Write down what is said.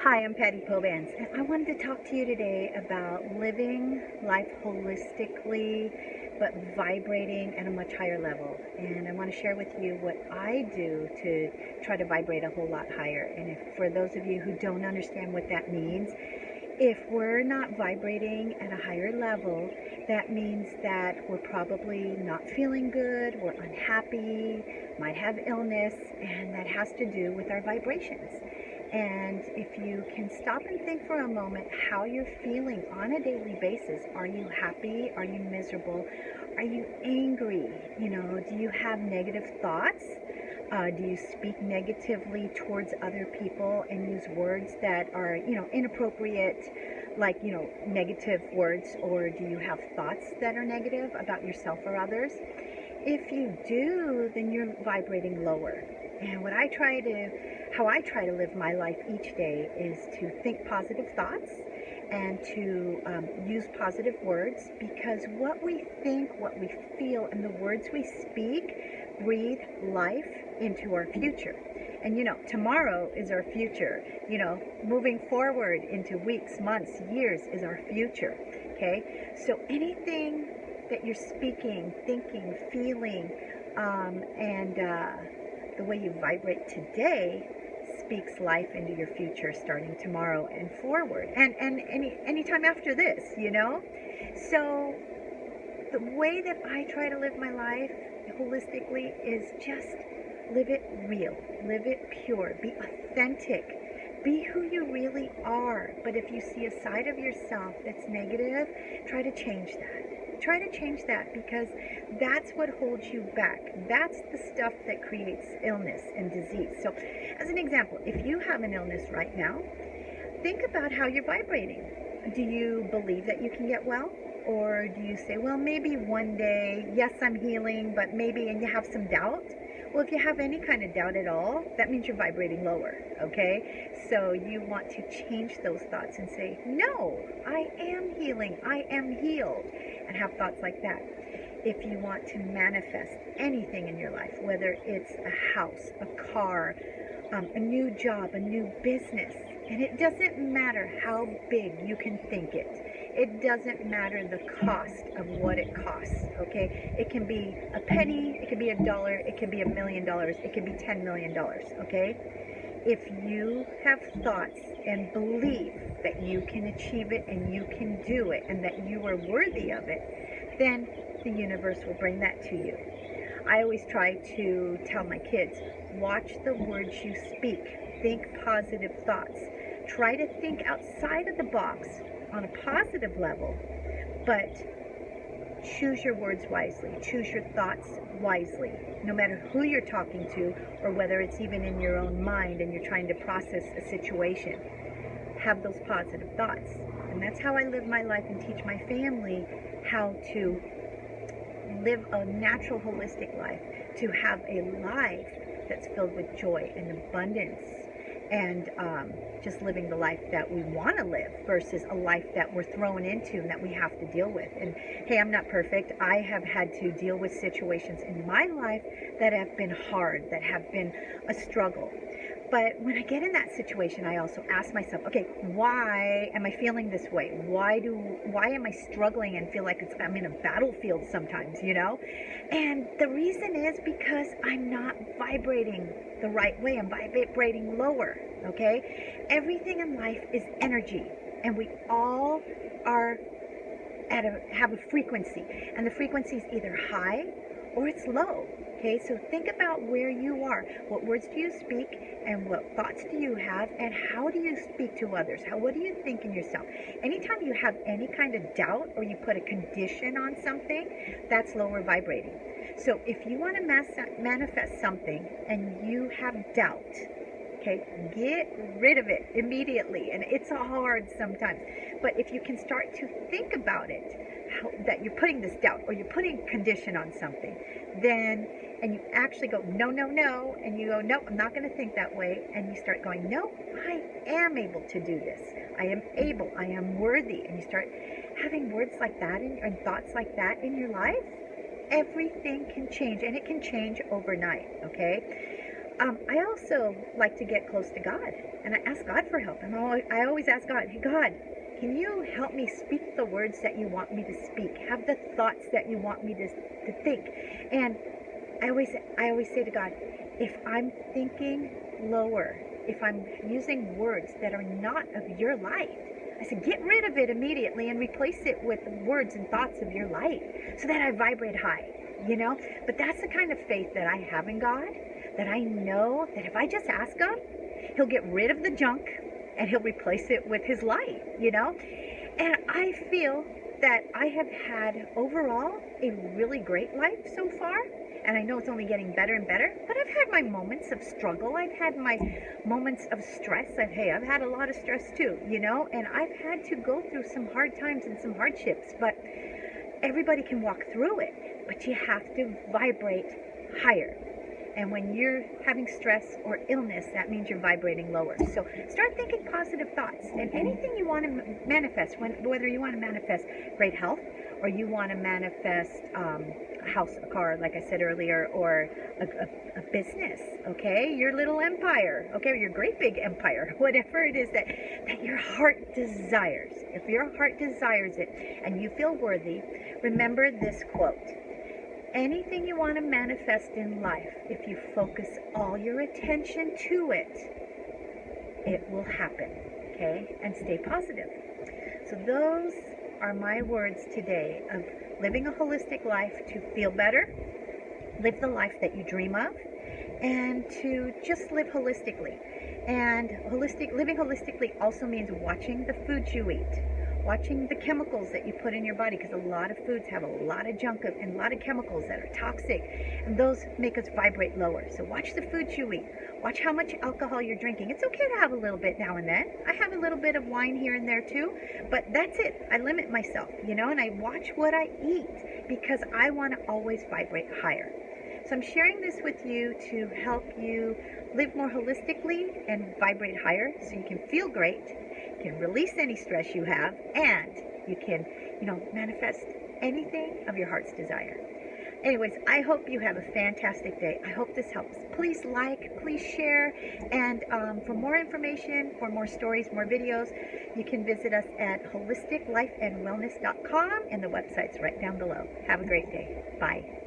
Hi, I'm Patty Pobans, and I wanted to talk to you today about living life holistically but vibrating at a much higher level. And I want to share with you what I do to try to vibrate a whole lot higher. And if for those of you who don't understand what that means, if we're not vibrating at a higher level, that means that we're probably not feeling good, we're unhappy, might have illness, and that has to do with our vibrations. And if you can stop and think for a moment how you're feeling on a daily basis, are you happy? Are you miserable? Are you angry? Do you have negative thoughts? Do you speak negatively towards other people and use words that are, inappropriate, like, negative words? Or do you have thoughts that are negative about yourself or others? If you do, then you're vibrating lower. And how I try to live my life each day is to think positive thoughts and to use positive words, because what we think, what we feel, and the words we speak breathe life into our future. And tomorrow is our future. Moving forward into weeks, months, years is our future. Okay? So anything that you're speaking, thinking, feeling, and the way you vibrate today speaks life into your future starting tomorrow and forward, and any time after this. So the way that I try to live my life holistically is just live it real, live it pure, be authentic, be who you really are. But if you see a side of yourself that's negative, try to change that. Try to change that, because that's what holds you back. That's the stuff that creates illness and disease. So as an example, if you have an illness right now, think about how you're vibrating. Do you believe that you can get well? Or do you say, well, maybe one day, yes, I'm healing, but maybe, and you have some doubt? Well, if you have any kind of doubt at all, that means you're vibrating lower, okay? So you want to change those thoughts and say, no, I am healing, I am healed, and have thoughts like that. If you want to manifest anything in your life, whether it's a house, a car, a new job, a new business, and it doesn't matter how big you can think it. It doesn't matter the cost of what it costs, okay? It can be a penny, it can be $1, it can be $1,000,000, it can be $10 million, okay? If you have thoughts and believe that you can achieve it and you can do it and that you are worthy of it, then the universe will bring that to you. I always try to tell my kids, watch the words you speak, think positive thoughts, try to think outside of the box on a positive level, but choose your words wisely, choose your thoughts wisely, no matter who you're talking to or whether it's even in your own mind and you're trying to process a situation. Have those positive thoughts. And that's how I live my life and teach my family how to live a natural, holistic life, to have a life that's filled with joy and abundance, and just living the life that we want to live versus a life that we're thrown into and that we have to deal with. And hey, I'm not perfect. I have had to deal with situations in my life that have been hard, that have been a struggle. But when I get in that situation, I also ask myself, okay, why am I feeling this way? Why am I struggling and feel like I'm in a battlefield sometimes, And the reason is because I'm not vibrating the right way. I'm vibrating lower, okay? Everything in life is energy, and we all are have a frequency, and the frequency is either high or it's low. Okay, so think about where you are. What words do you speak, and what thoughts do you have, and how do you speak to others? What do you think in yourself? Anytime you have any kind of doubt or you put a condition on something, that's lower vibrating. So if you want to manifest something and you have doubt, okay, get rid of it immediately. And it's hard sometimes. But if you can start to think about it, that you're putting this doubt or you're putting condition on something, then, and you actually go, no, no, no, and you go, no, I'm not going to think that way, and you start going, no, I am able to do this. I am able, I am worthy, and you start having words like that and thoughts like that in your life, everything can change, and it can change overnight, okay? I also like to get close to God, and I ask God for help. I always ask God, hey, God, can you help me speak the words that you want me to speak? Have the thoughts that you want me to think? And I always say to God, if I'm thinking lower, if I'm using words that are not of your light, I said, get rid of it immediately and replace it with words and thoughts of your light so that I vibrate high, you know? But that's the kind of faith that I have in God, that I know that if I just ask Him, He'll get rid of the junk and He'll replace it with His light, you know? And I feel that I have had overall a really great life so far. And I know it's only getting better and better, but I've had my moments of struggle. I've had my moments of stress. I've had a lot of stress too, you know, and I've had to go through some hard times and some hardships, but everybody can walk through it, but you have to vibrate higher. And when you're having stress or illness, that means you're vibrating lower. So start thinking positive thoughts. And anything you want to manifest, whether you want to manifest great health, or you want to manifest a house, a car, like I said earlier, or a business, okay? Your little empire, okay? Or your great big empire, whatever it is that your heart desires. If your heart desires it and you feel worthy, remember this quote. Anything you want to manifest in life, if you focus all your attention to it, it will happen, okay? And stay positive. So those are my words today of living a holistic life to feel better, live the life that you dream of, and to just live holistically. And living holistically also means watching the foods you eat, watching the chemicals that you put in your body, because a lot of foods have a lot of junk and a lot of chemicals that are toxic, and those make us vibrate lower. So watch the foods you eat. Watch how much alcohol you're drinking. It's okay to have a little bit now and then. I have a little bit of wine here and there too, but that's it. I limit myself, you know, and I watch what I eat because I want to always vibrate higher. So I'm sharing this with you to help you live more holistically and vibrate higher so you can feel great, you can release any stress you have, and you can, manifest anything of your heart's desire. Anyways, I hope you have a fantastic day. I hope this helps. Please like, please share, and for more information, for more stories, more videos, you can visit us at holisticlifeandwellness.com, and the website's right down below. Have a great day. Bye.